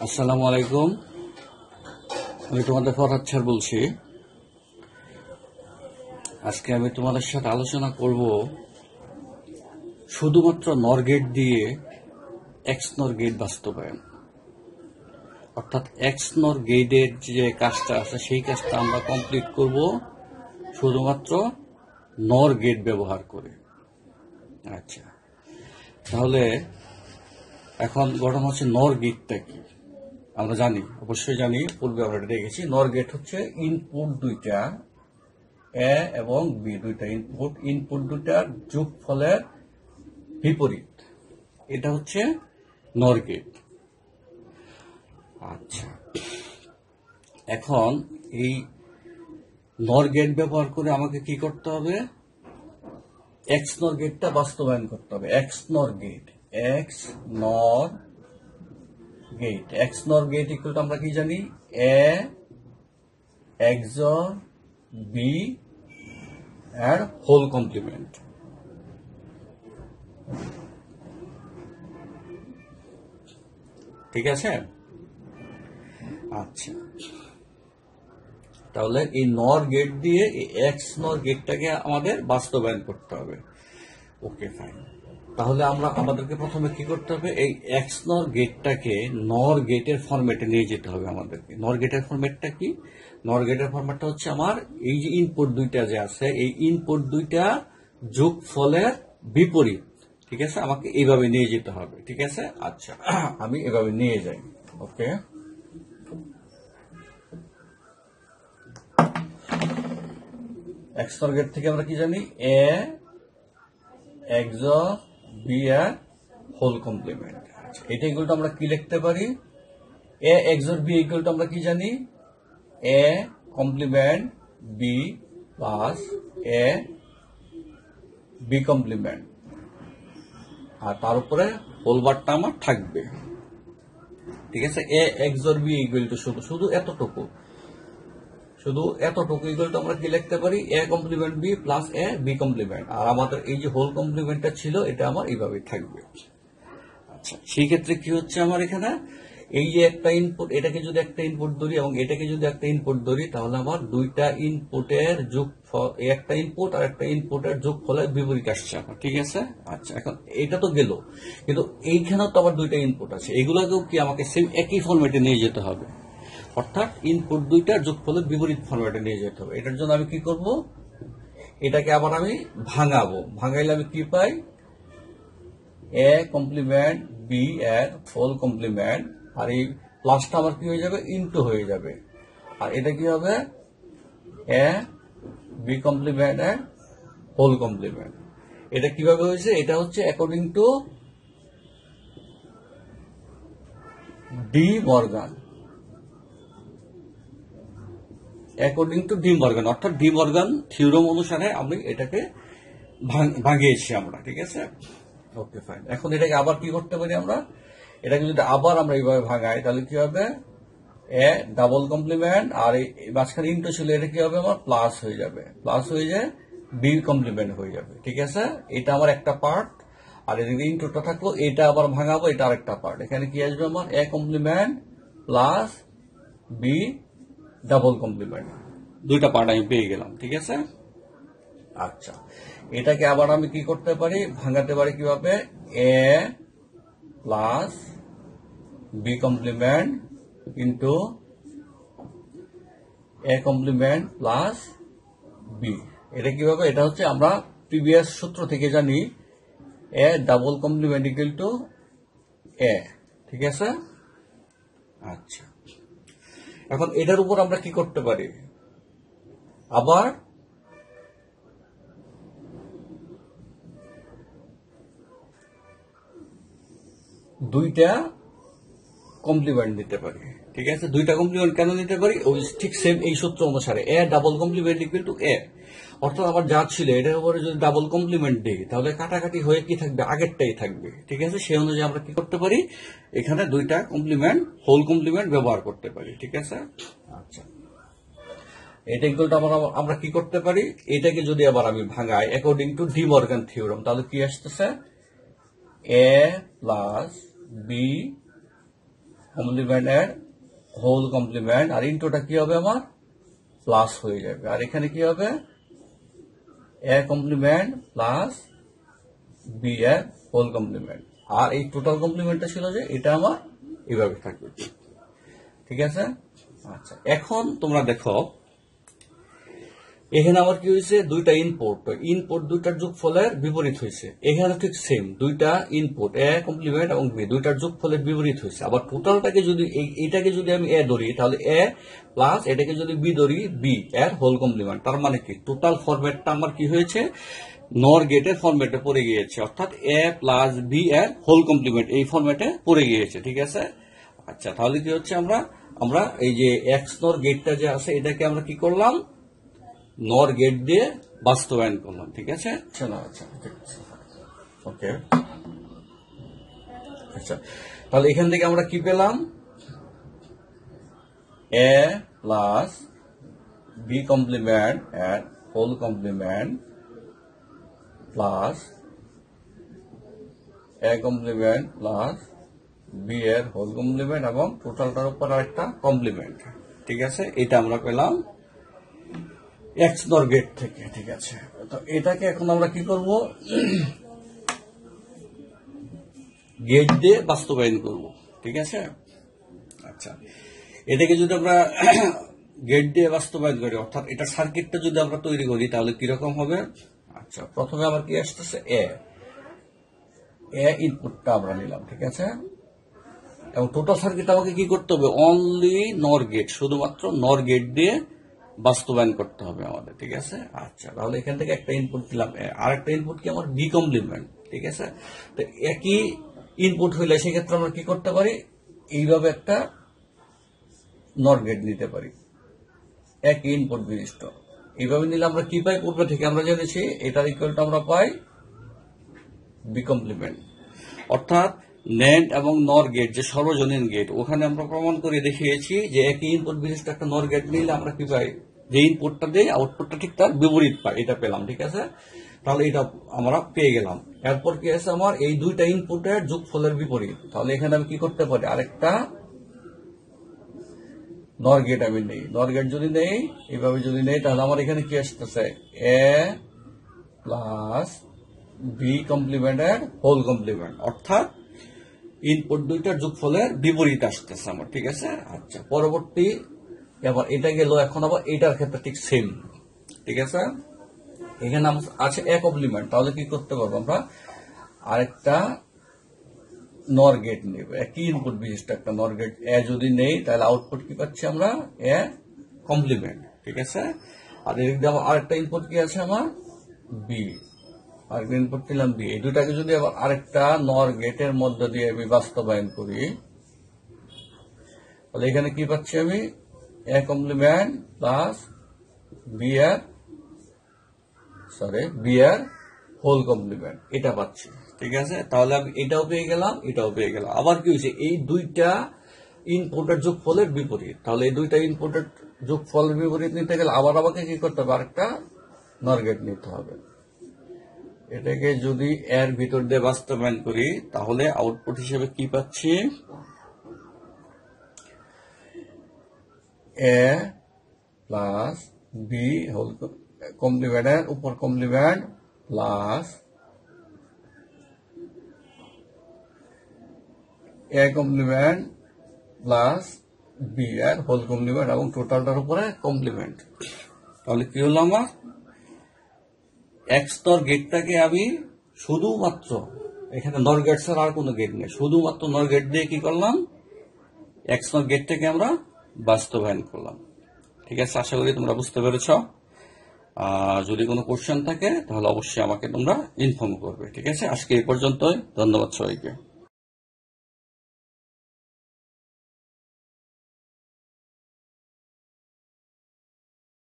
আসসালামু আলাইকুম। আমি তোমাদের ফরহাদ স্যার বলছি। আজকে আমি তোমাদের সাথে আলোচনা করব শুধুমাত্র নর গেট দিয়ে এক্স নর গেট বাস্তবায়ন, অর্থাৎ এক্স নর গেটের যে কাজটা আছে সেই কাজটা আমরা কমপ্লিট করব শুধুমাত্র নর গেট ব্যবহার করে। আচ্ছা, তাহলে এখন ঘটনা হচ্ছে নর গেটটা কি আমরা জানি, অবশ্যই জানি, পূর্বে আমরা এটা দেখেছি। নর গেট হচ্ছে ইনপুট দুইটা এ এবং বি, দুইটা ইনপুট দুইটার যোগফলের বিপরীত, এটা হচ্ছে নর গেট। আচ্ছা, এখন এই নর গেট ব্যবহার করে আমাকে কি করতে হবে? এক্স নর গেটটা বাস্তবায়ন করতে হবে। এক্স নর গেট ইকুয়াল টু আমরা কি জানি? এ XOR বি এর হোল কমপ্লিমেন্ট। ঠিক আছে? আচ্ছা, তাহলে এই নর গেট দিয়ে এই এক্স নর গেটটাকে আমাদের বাস্তবায়ন করতে হবে। ওকে, ফাইন। তাহলে আমাদেরকে প্রথমে কি করতে হবে? এই এক্স নর গেটটাকে নর গেটের ফরম্যাটে নিয়ে যেতে হবে আমাদেরকে। নর গেটের ফরম্যাটটা কি? নর গেটের ফরম্যাটটা হচ্ছে আমার এই যে ইনপুট দুইটা যে আছে, এই ইনপুট দুইটা যোগফলের বিপরীত। ঠিক আছে, আমাকে এইভাবে নিয়ে যেতে হবে। ঠিক আছে, আচ্ছা, আমি এভাবে নিয়ে যাই। ওকে, এক্স নর গেট থেকে আমরা কি জানি? এ XOR বি এর হোল কমপ্লিমেন্ট। এটা ইকুয়াল টু আমরা কি লিখতে পারি? A XOR B equal to আমরা কি জানি? A complement B plus A B complement, আর তার উপরে হোল বারটা আমার থাকবে। ঠিক আছে, A XOR B equal to শুধু এতটুকু ইকুয়াল টু আমরা কি লিখতে পারি? A complement B plus A B complement, আর আমাদের এই যে হোল কমপ্লিমেন্টটা ছিল এটা আমার এইভাবে থাকবে। আচ্ছা, সেই ক্ষেত্রে কি হচ্ছে আমার এখানে? এই যে একটা ইনপুট, এটাকে যদি একটা ইনপুট ধরি এবং এটাকে যদি একটা ইনপুট ধরি, তাহলে আমার দুইটা ইনপুটের যোগফল, একটা ইনপুট আর একটা ইনপুটের যোগফলের বিপরীত আসছে আমার। ঠিক আছে, আচ্ছা, এখন এটা তো গেল, কিন্তু এইখানেও তো আবার দুইটা ইনপুট আছে, এগুলোকেও কি আমাকে সেম একই ফরম্যাটে নিয়ে যেতে হবে, অর্থাৎ ইনপুট দুইটার যোগফলের বিপরীত ফরম্যাটে নিয়ে যেতে হবে। এটার জন্য আমি কি করব? এটাকে আবার আমি ভাঙাবো। ভাঙাইলে আমি কি পাই? এ কমপ্লিমেন্ট বি এর হোল কমপ্লিমেন্ট, আর এই প্লাসটা আমার কি হয়ে যাবে? ইনটু হয়ে যাবে। আর এটা কি হবে? এ বি কমপ্লিমেন্ট এর হোল কমপ্লিমেন্ট। এটা কিভাবে হয়েছে? এটা হচ্ছে অ্যাকর্ডিং টু ডি মর্গান, অর্থাৎ ডি মর্গান থিওরেম অনুসারে আমি এটাকে ভাঙিয়েছি আমরা। ঠিক আছে, ওকে, ফাইন। এখন এটাকে আবার কি করতে পারি আমরা? এটাকে যদি আবার আমরা এইভাবে ভাঙাই, তাহলে কি হবে? এ ডাবল কমপ্লিমেন্ট, আর এই মাঝখানে ইনটু ছিল, এটা কি হবে? আমার প্লাস হয়ে যাবে, প্লাস হয়ে যায় বি কমপ্লিমেন্ট হয়ে যাবে। ঠিক আছে, এটা আমার একটা পার্ট, আর এদিকে ইনটুটা থাকলো, এটা আবার ভাঙাবো, এটা আরেকটা পার্ট। এখানে কি আসবে আমার? A complement plus B double complement, দুইটা পার্ট আমি পেয়ে গেলাম। ঠিক আছে, আচ্ছা, এটাকে আবার আমি কি করতে পারি? ভাঙাতে পারি কিভাবে? A plus B complement into A complement plus B. এটা কিভাবে? এটা হচ্ছে আমরা প্রিভিয়াস সূত্র থেকে জানি, A double complement equal to A. ঠিক আছে, আচ্ছা, এখন এটার উপর আমরা কি করতে পারি? আবার দুইটা কমপ্লিমেন্ট দিতে পারি। ঠিক আছে, দুইটা কমপ্লিমেন্ট কেন নিতে পারি? ওই ঠিক সেম এই সূত্র অনুসারে, A double complement equal to A, অর্থাৎ আমার যা ছিল এটার উপরে যদি ডাবল কমপ্লিমেন্ট দিই, তাহলে কাটাকাটি হয়ে কি থাকবে? আগেরটাই থাকবে। ঠিক আছে, সেই অনুযায়ী আমরা কি করতে পারি? এখানে দুইটা কমপ্লিমেন্ট, হোল কমপ্লিমেন্ট ব্যবহার করতে পারি। ঠিক আছে, আচ্ছা, এটা ইকুয়াল টু আমরা কি করতে পারি? এটাকে যদি আবার আমি ভাঙাই according to De Morgan theorem, তাহলে কি আসতেছে? এ প্লাস বি কমপ্লিমেন্ট এর হোল কমপ্লিমেন্ট, আর ইন্টুটা কি হবে আমার প্লাস হয়ে যাবে, আর এখানে কি হবে এ কমপ্লিমেন্ট প্লাস বি এর হোল কমপ্লিমেন্ট, আর এই টোটাল কমপ্লিমেন্টটা ছিল যে এটা আমার এইভাবে থাকবে। ঠিক আছে। আচ্ছা, এখন তোমরা দেখো এখানে আমার কি হয়েছে, দুইটা ইনপুট দুইটার যোগফলের বিপরীত হয়েছে। এখানে ঠিক সেম, দুইটা ইনপুট এ কমপ্লিমেন্ট এবং বি দুইটার যোগফলের বিপরীত হয়েছে। আবার টোটালটাকে যদি এইটাকে যদি আমি এ ধরি তাহলে এ প্লাস এটাকে যদি বি ধরি বি এর হোল কমপ্লিমেন্ট। তার মানে কি টোটাল ফরম্যাটটা আমার কি হয়েছে, নর গেটের ফরম্যাটে পড়ে গিয়েছে, অর্থাৎ এ প্লাস বি এর হোল কমপ্লিমেন্ট এই ফরম্যাটে পড়ে গিয়েছে। ঠিক আছে। আচ্ছা, তাহলে কি হচ্ছে, আমরা এই যে এক্স নর গেটটা যে আছে এটাকে আমরা কি করলাম, নর গেট দিয়ে বাস্তবায়ন করলাম। ঠিক আছে। আচ্ছা, ওকে। আচ্ছা, তাহলে এখান থেকে আমরা কি পেলাম, এ প্লাস বি কমপ্লিমেন্ট এর whole complement plus A complement plus B এর হোল কমপ্লিমেন্ট এবং টোটালটার উপর আরেকটা কমপ্লিমেন্ট। ঠিক আছে, এটা আমরা পেলাম এক্স নর গেট থেকে। ঠিক আছে, তো এটাকে এখন আমরা কি করব, গেট দিয়ে বাস্তবায়ন করব। ঠিক আছে। আচ্ছা, এটাকে যদি আমরা গেট দিয়ে বাস্তবায়ন করি, অর্থাৎ এটা সার্কিটটা যদি আমরা তৈরি করি তাহলে কিরকম হবে। আচ্ছা, প্রথমে আমার কি আসতেছে, এ ইনপুটটা আমরা নিলাম। ঠিক আছে, এবং টোটাল সার্কিট আমাকে কি করতে হবে, অনলি নর গেট, শুধুমাত্র নর গেট দিয়ে বাস্তবায়ন করতে হবে আমাদের। ঠিক আছে। আচ্ছা, তাহলে এখান থেকে একটা ইনপুট দিলাম, আর একটা ইনপুট কি আমার বি কমপ্লিমেন্ট। ঠিক আছে, তো একই ইনপুট হইলে সেক্ষেত্রে আমরা কি করতে পারি, এইভাবে একটা নর গেট নিতে পারি, একই ইনপুট বিশিষ্ট। এইভাবে নিলে আমরা কি পাই, পূর্বে থেকে আমরা জেনেছি এটার ইকুয়ালটা আমরা পাই বি কমপ্লিমেন্ট। অর্থাৎ ন্যান্ড এবং নর গেট যে সর্বজনীন গেট, ওখানে আমরা প্রমাণ করে দেখিয়েছি যে একই ইনপুট বিশিষ্ট একটা নর গেট নিলে আমরা কি পাই, যে ইনপুটটা দেই আউটপুটটা ঠিক তার বিপরীত পাই, এটা পেলাম। ঠিক আছে, তাহলে এটা আমরা পেয়ে গেলাম। এরপর কি আছে, আমার এই দুইটা ইনপুটের যোগফলের বিপরীত, তাহলে এখানে আমি কি করতে পারি, আরেকটা নর গেট আমি নেই। নর গেট যদি নেই, এইভাবে যদি নেই, তাহলে আমার এখানে কি আসতেছে, A plus B কমপ্লিমেন্টের whole complement, অর্থাৎ ইনপুট দুইটার যোগফলের বিপরীত আসতেছে আমার। ঠিক আছে। আচ্ছা, পরবর্তী এবার এটা গেল, এখন আবার এটার ক্ষেত্রে ঠিক সেম। ঠিক আছে, এখানে আছে এ কমপ্লিমেন্ট, তাহলে কি করতে পারবো, আমরা আরেকটা নর গেট নেব, একই ইনপুট বিশিষ্ট একটা নর গেট এ যদি নেই, তাহলে আউটপুট কি পাচ্ছি আমরা, এ কমপ্লিমেন্ট। ঠিক আছে, আর এদিক দিয়ে আরেকটা ইনপুট কি আছে আমার বি, আরেকটা ইনপুট নিলাম বি। এই দুটাকে যদি আবার আরেকটা নর গেটের মধ্যে দিয়ে আমি বাস্তবায়ন করি, তাহলে এখানে কি পাচ্ছি আমি, এ কমপ্লিমেন্ট প্লাস বি এর হোল কমপ্লিমেন্ট, এটা পাচ্ছি। ঠিক আছে, তাহলে আমি এটাও পেয়ে গেলাম, এটাও পেয়ে গেলাম। আবার কি হয়েছে, এই দুইটা ইনপুটের যোগফলের বিপরীত, তাহলে এই দুইটা ইনপুটের যোগফলের বিপরীত নিতে গেলে আবার আমাকে কি করতে হবে, আরেকটা নর গেট নিতে হবে। এটাকে যদি এর ভিতর দিয়ে বাস্তবায়ন করি তাহলে আউটপুট হিসেবে কি পাচ্ছি, এ প্লাস বি হোল কমপ্লিমেন্টের উপর complement plus A complement plus B এর হোল কমপ্লিমেন্ট এবং টোটালটার উপরে কমপ্লিমেন্ট। তাহলে কি হলো, আমার এক্স নর গেটটাকে আমি শুধুমাত্র, এখানে নর গেট ছাড়া আর কোনো গেট নেই, শুধুমাত্র নর গেট দিয়ে কি করলাম, এক্স নর গেটটাকে আমরা বাস্তবায়ন করলাম। ঠিক আছে, আশা করি তোমরা বুঝতে পেরেছ। যদি কোনো কোশ্চেন থাকে তাহলে অবশ্যই আমাকে তোমরা ইনফর্ম করবে। ঠিক আছে, আজকে এই পর্যন্তই, ধন্যবাদ সবাইকে।